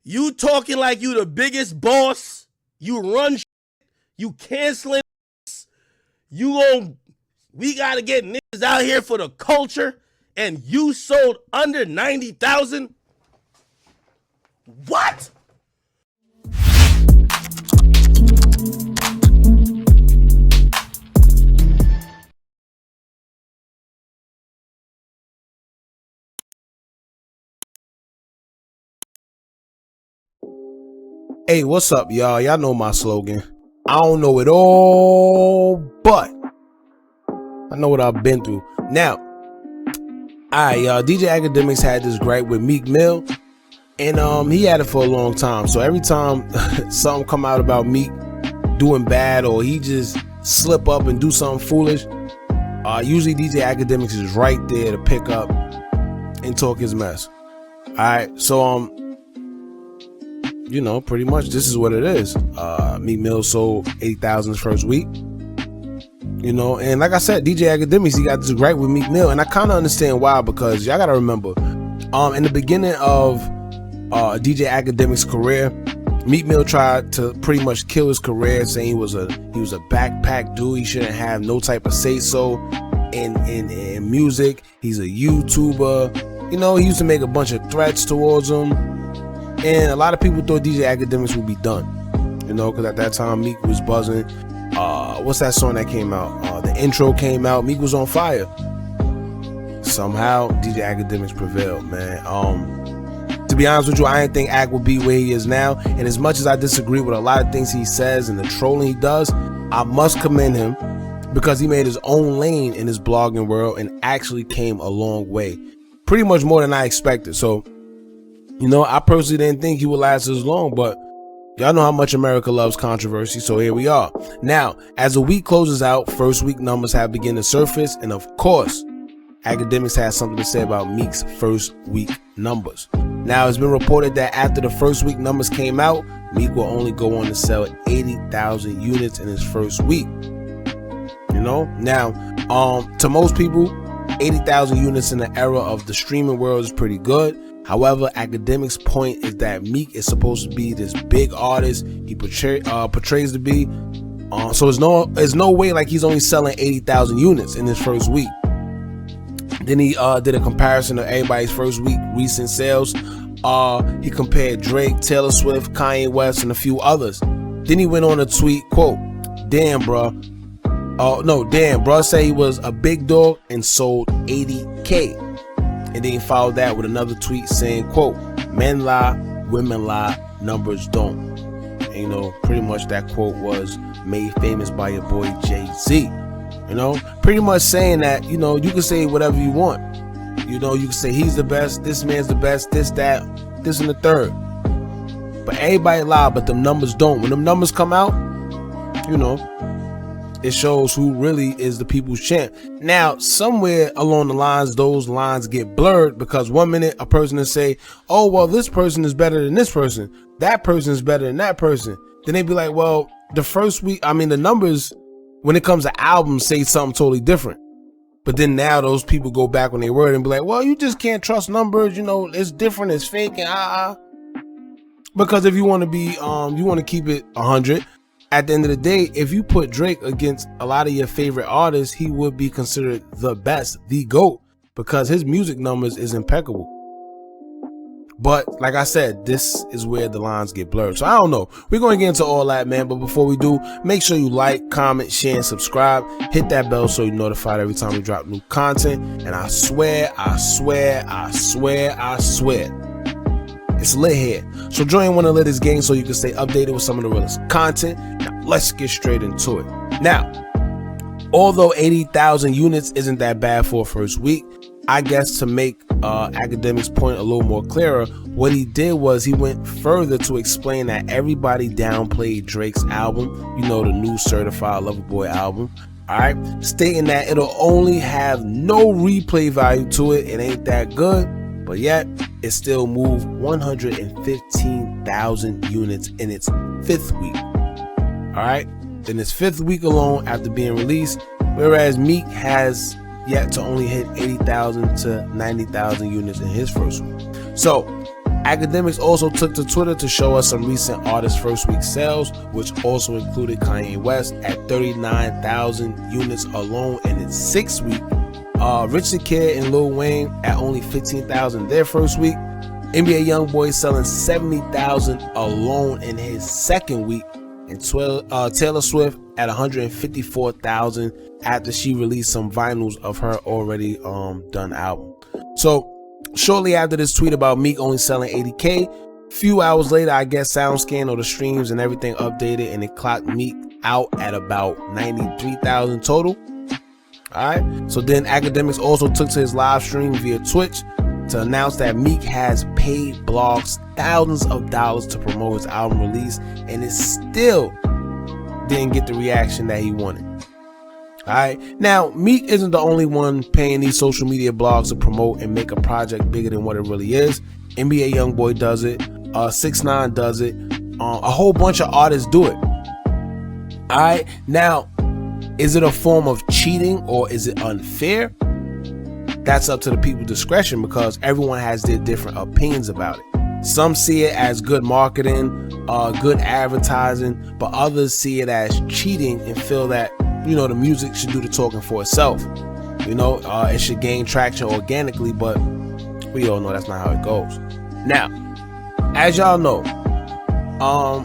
You talking like you the biggest boss. You run shit. You canceling. We gotta get niggas out here for the culture. And you sold under 90,000? What? Hey, what's up, y'all? Y'all know my slogan. I don't know it all, but I know what I've been through. Now, alright, y'all. DJ Akademiks had this gripe with Meek Mill, and he had it for a long time. So every time something come out about Meek doing bad, or he just slip up and do something foolish, usually DJ Akademiks is right there to pick up and talk his mess. Alright, so you know, pretty much this is what it is. Meek Mill sold 80,000 his first week. You know, and like I said, DJ Akademiks, he got this gripe with Meek Mill, and I kind of understand why, because y'all gotta remember, in the beginning of DJ Akademiks' career, Meek Mill tried to pretty much kill his career, saying he was a backpack dude. He shouldn't have no type of say so in music. He's a YouTuber. You know, he used to make a bunch of threats towards him. And a lot of people thought DJ Akademiks would be done, you know, because at that time Meek was buzzing. What's that song that came out? The intro came out. Meek was on fire. Somehow DJ Akademiks prevailed, man. To be honest with you, I didn't think Ak would be where he is now. And as much as I disagree with a lot of things he says and the trolling he does, I must commend him because he made his own lane in his blogging world and actually came a long way, pretty much more than I expected. So, you know, I personally didn't think he would last as long, but y'all know how much America loves controversy, so here we are. Now, as the week closes out, first week numbers have begun to surface, and of course, Akademiks has something to say about Meek's first week numbers. Now, it's been reported that after the first week numbers came out, Meek will only go on to sell 80,000 units in his first week. You know? Now, to most people, 80,000 units in the era of the streaming world is pretty good. However, Akademiks' point is that Meek is supposed to be this big artist he portrays to be. So there's no way like he's only selling 80,000 units in his first week. Then he did a comparison of everybody's first week recent sales. He compared Drake, Taylor Swift, Kanye West, and a few others. Then he went on to tweet, quote, "Damn, bruh. Damn, bruh said he was a big dog and sold 80K. And then he followed that with another tweet saying, quote, "Men lie, women lie, numbers don't." And, you know, pretty much that quote was made famous by your boy Jay-Z. You know, pretty much saying that, you know, you can say whatever you want. You know, you can say he's the best, this man's the best, this, that, this, and the third. But everybody lie, but them numbers don't. When them numbers come out, you know, it shows who really is the people's champ. Now, somewhere along the lines, those lines get blurred because one minute a person will say, "Oh, well, this person is better than this person. That person is better than that person." Then they be like, well, the numbers, when it comes to albums, say something totally different. But then now those people go back on their word and be like, well, you just can't trust numbers. You know, it's different, it's fake, and Because if you want to be, you want to keep it 100. At the end of the day, if you put Drake against a lot of your favorite artists, he would be considered the best, the GOAT, because his music numbers is impeccable. But like I said, this is where the lines get blurred. So I don't know. We're going to get into all that, man. But before we do, make sure you like, comment, share, and subscribe. Hit that bell so you're notified every time we drop new content. And I swear, it's lit here. So join one of the latest games so you can stay updated with some of the realest content. Now let's get straight into it. Now, although 80,000 units isn't that bad for a first week, I guess to make Akademiks' point a little more clearer, what he did was he went further to explain that everybody downplayed Drake's album, you know, the new Certified Lover Boy album. Alright, stating that it'll only have no replay value to it. It ain't that good. But yet, it still moved 115,000 units in its fifth week. Alright, in its fifth week alone after being released, whereas Meek has yet to only hit 80,000 to 90,000 units in his first week. So, Akademiks also took to Twitter to show us some recent artist first week sales, which also included Kanye West at 39,000 units alone in its 6th week. Rich the Kid and Lil Wayne at only 15,000 their first week. NBA YoungBoy selling 70,000 alone in his 2nd week. And Taylor Swift at 154,000 after she released some vinyls of her already done album. So shortly after this tweet about Meek only selling 80K, few hours later, I guess SoundScan or the streams and everything updated, and it clocked Meek out at about 93,000 total. Alright, so then Akademiks also took to his live stream via Twitch to announce that Meek has paid blogs thousands of dollars to promote his album release, and it still didn't get the reaction that he wanted. Alright, now Meek isn't the only one paying these social media blogs to promote and make a project bigger than what it really is. NBA YoungBoy does it, 6ix9ine does it, a whole bunch of artists do it. Alright, now is it a form of cheating or is it unfair? That's up to the people's discretion because everyone has their different opinions about it. Some see it as good marketing, good advertising, but others see it as cheating and feel that, the music should do the talking for itself. It should gain traction organically, but we all know that's not how it goes. Now, as y'all know,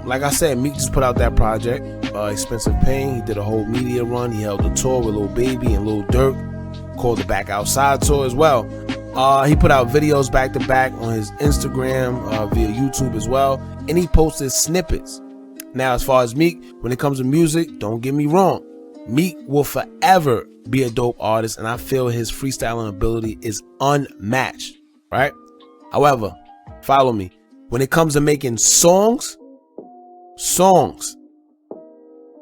like I said, Meek just put out that project, Expensive Pain. He did a whole media run. He held a tour with Lil Baby and Lil Durk, called the Back Outside tour as well. He put out videos back to back on his Instagram, via YouTube as well, and he posted snippets. Now, as far as Meek, when it comes to music, don't get me wrong, Meek will forever be a dope artist, and I feel his freestyling ability is unmatched, right? However, follow me. When it comes to making songs,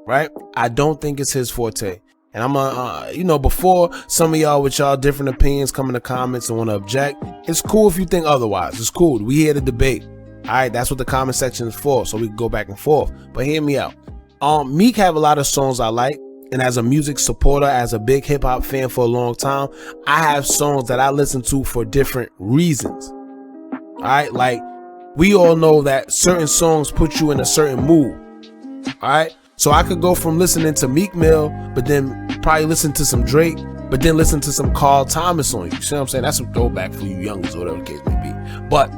right? I don't think it's his forte. And I'm before some of y'all with y'all different opinions come in the comments and want to object, it's cool if you think otherwise. It's cool. We here to debate. All right, that's what the comment section is for, so we can go back and forth. But hear me out. Meek have a lot of songs I like, and as a music supporter, as a big hip hop fan for a long time, I have songs that I listen to for different reasons. All right, like we all know that certain songs put you in a certain mood. All right. So I could go from listening to Meek Mill, but then probably listen to some Drake, but then listen to some Carl Thomas on you. You see what I'm saying? That's a throwback for you youngers or whatever the case may be. But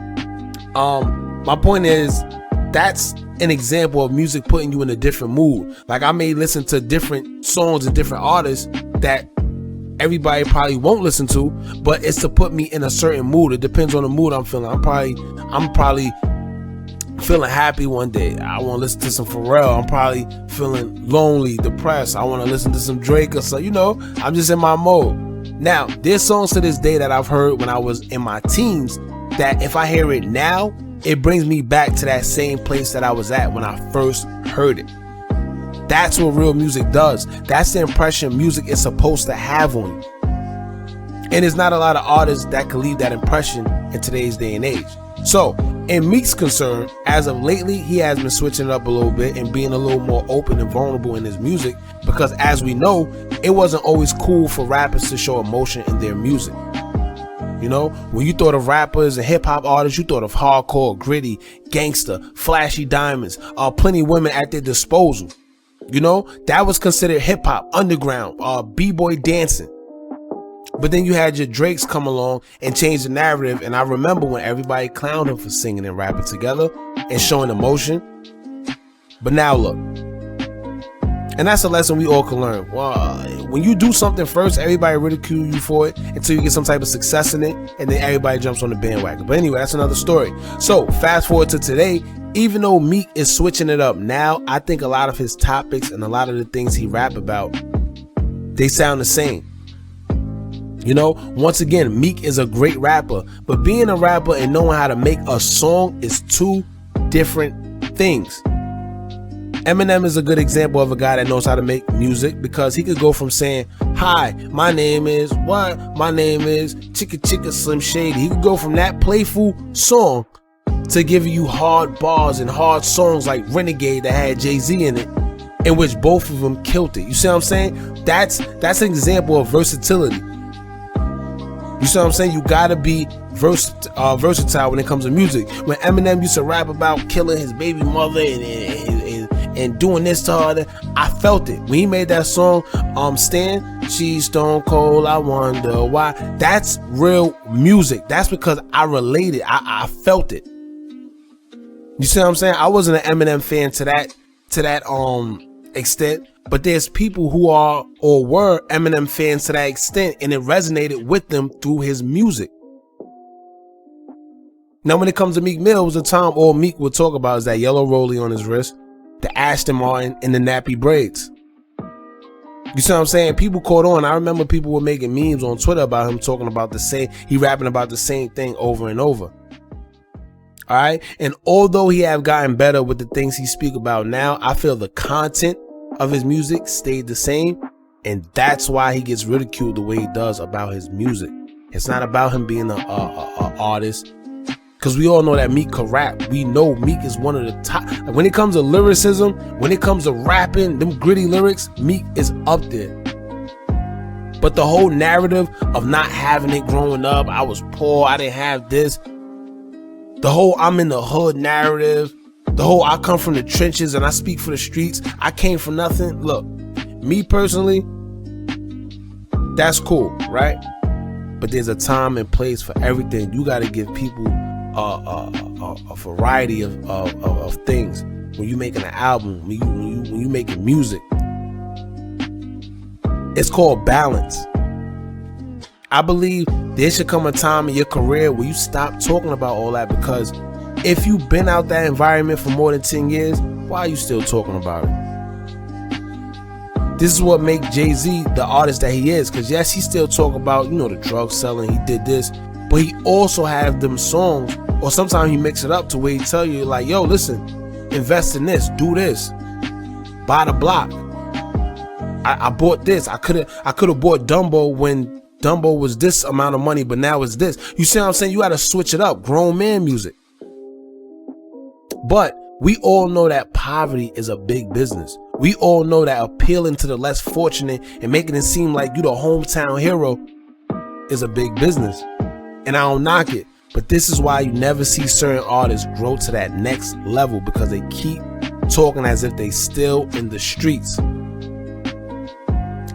my point is, that's an example of music putting you in a different mood. Like I may listen to different songs and different artists that everybody probably won't listen to, but it's to put me in a certain mood. It depends on the mood I'm feeling. I'm probably feeling happy one day, I want to listen to some Pharrell. I'm probably feeling lonely, depressed, I want to listen to some Drake or so. I'm just in my mode. Now, there's songs to this day that I've heard when I was in my teens that if I hear it now, it brings me back to that same place that I was at when I first heard it. That's what real music does. That's the impression music is supposed to have on you. And there's not a lot of artists that can leave that impression in today's day and age. So, in Meek's concern, as of lately, he has been switching it up a little bit and being a little more open and vulnerable in his music because, as we know, it wasn't always cool for rappers to show emotion in their music. When you thought of rappers and hip-hop artists, you thought of hardcore, gritty, gangster, flashy diamonds, plenty of women at their disposal. That was considered hip-hop, underground, b-boy dancing. But then you had your Drakes come along and change the narrative, and I remember when everybody clowned him for singing and rapping together and showing emotion. But now look, and that's a lesson we all can learn. When you do something first, everybody ridicule you for it until you get some type of success in it, and then everybody jumps on the bandwagon. But anyway, that's another story. So fast forward to today, even though Meek is switching it up now, I think a lot of his topics and a lot of the things he rap about, they sound the same. Once again, Meek is a great rapper, but being a rapper and knowing how to make a song is two different things. Eminem is a good example of a guy that knows how to make music because he could go from saying, hi, my name is what? My name is Chicka Chicka Slim Shady. He could go from that playful song to giving you hard bars and hard songs like Renegade that had Jay-Z in it, in which both of them killed it. You see what I'm saying? That's an example of versatility. You see what I'm saying? You gotta be versatile when it comes to music. When Eminem used to rap about killing his baby mother and doing this to her, I felt it. When he made that song, Stan, she's stone cold, I wonder why. That's real music. That's because I related. I felt it. You see what I'm saying? I wasn't an Eminem fan to that extent, but there's people who are or were Eminem fans to that extent, and it resonated with them through his music. Now, when it comes to Meek Mill, it was a time all Meek would talk about is that yellow rollie on his wrist, the Aston Martin, and the nappy braids. You see what I'm saying? People caught on. I remember people were making memes on Twitter about him talking about he rapping about the same thing over and over. All right. And although he have gotten better with the things he speak about now, I feel the content of his music stayed the same. And that's why he gets ridiculed the way he does about his music. It's not about him being an artist. Because we all know that Meek can rap. We know Meek is one of the top. When it comes to lyricism, when it comes to rapping, them gritty lyrics, Meek is up there. But the whole narrative of not having it growing up, I was poor, I didn't have this. The whole I'm in the hood narrative, the whole I come from the trenches and I speak for the streets, I came from nothing. Look, me personally, that's cool, right? But there's a time and place for everything. You got to give people a variety of things. When you making an album, when you making music, it's called balance. I believe there should come a time in your career where you stop talking about all that, because if you've been out that environment for more than 10 years, why are you still talking about it? This is what makes Jay-Z the artist that he is, because yes, he still talk about, the drug selling, he did this, but he also have them songs, or sometimes he mix it up to where he tell you like, yo, listen, invest in this, do this, buy the block. I bought this. I could have bought Dumbo when Dumbo was this amount of money, but now it's this. You see what I'm saying? You got to switch it up. Grown man music. But we all know that poverty is a big business. We all know that appealing to the less fortunate and making it seem like you the hometown hero is a big business. And I don't knock it, but this is why you never see certain artists grow to that next level, because they keep talking as if they still in the streets.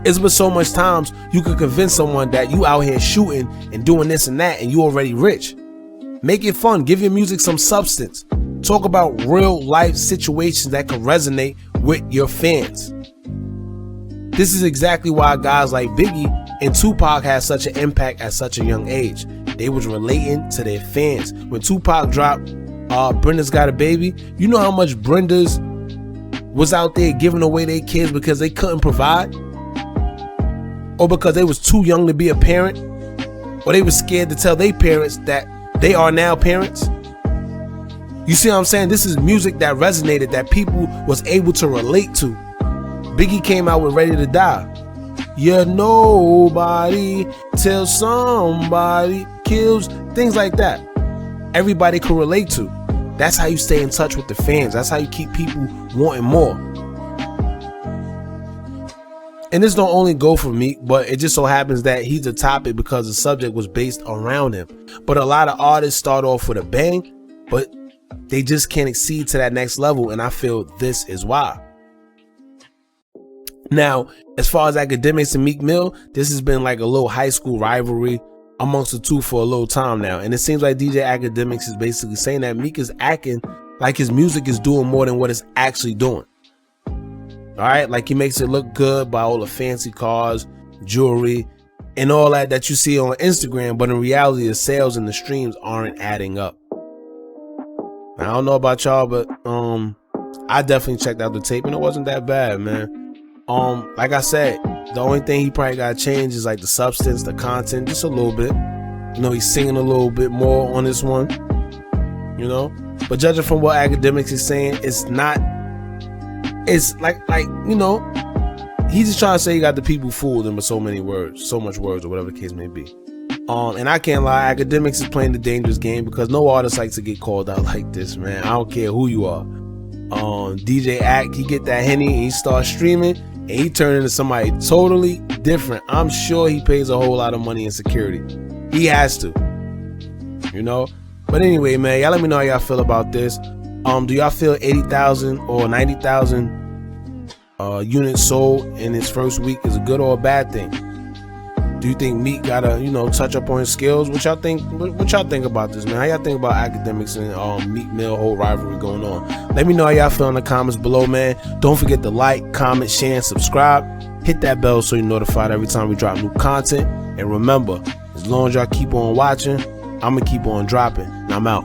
It's been so much times you could convince someone that you out here shooting and doing this and that and you already rich. Make it fun. Give your music some substance. Talk about real life situations that can resonate with your fans. This is exactly why guys like Biggie and Tupac had such an impact at such a young age. They was relating to their fans. When Tupac dropped Brenda's Got a Baby, you know how much Brenda's was out there giving away their kids because they couldn't provide? Or because they was too young to be a parent? Or they were scared to tell their parents that they are now parents? You see what I'm saying? This is music that resonated, that people was able to relate to. Biggie came out with Ready to Die. You're nobody till somebody kills. Things like that. Everybody could relate to. That's how you stay in touch with the fans. That's how you keep people wanting more. And this don't only go for Meek, but it just so happens that he's a topic because the subject was based around him. But a lot of artists start off with a bang, but they just can't exceed to that next level, and I feel this is why. Now, as far as Akademiks and Meek Mill, this has been like a little high school rivalry amongst the two for a little time now, and it seems like DJ Akademiks is basically saying that Meek is acting like his music is doing more than what it's actually doing. Alright, like he makes it look good by all the fancy cars, jewelry, and all that you see on Instagram, but in reality the sales and the streams aren't adding up. Now, I don't know about y'all, but I definitely checked out the tape and it wasn't that bad, man. Like I said, the only thing he probably got to change is like the substance, the content, just a little bit. He's singing a little bit more on this one, but judging from what Akademiks is saying, it's like he's just trying to say he got the people fooled in with so much words or whatever the case may be. And I can't lie, Akademiks is playing the dangerous game because no artist likes to get called out like this, man. I don't care who you are. DJ Ak, he get that Henny and he starts streaming and he turn into somebody totally different. I'm sure he pays a whole lot of money in security. He has to. You know? But anyway, man, y'all let me know how y'all feel about this. Do y'all feel 80,000 or 90,000 units sold in his first week is a good or a bad thing? Do you think Meek gotta, touch up on his skills? What y'all think? What y'all think about this, man? How y'all think about Akademiks and Meek Mill whole rivalry going on? Let me know how y'all feel in the comments below, man. Don't forget to like, comment, share, and subscribe. Hit that bell so you're notified every time we drop new content. And remember, as long as y'all keep on watching, I'm gonna keep on dropping. And I'm out.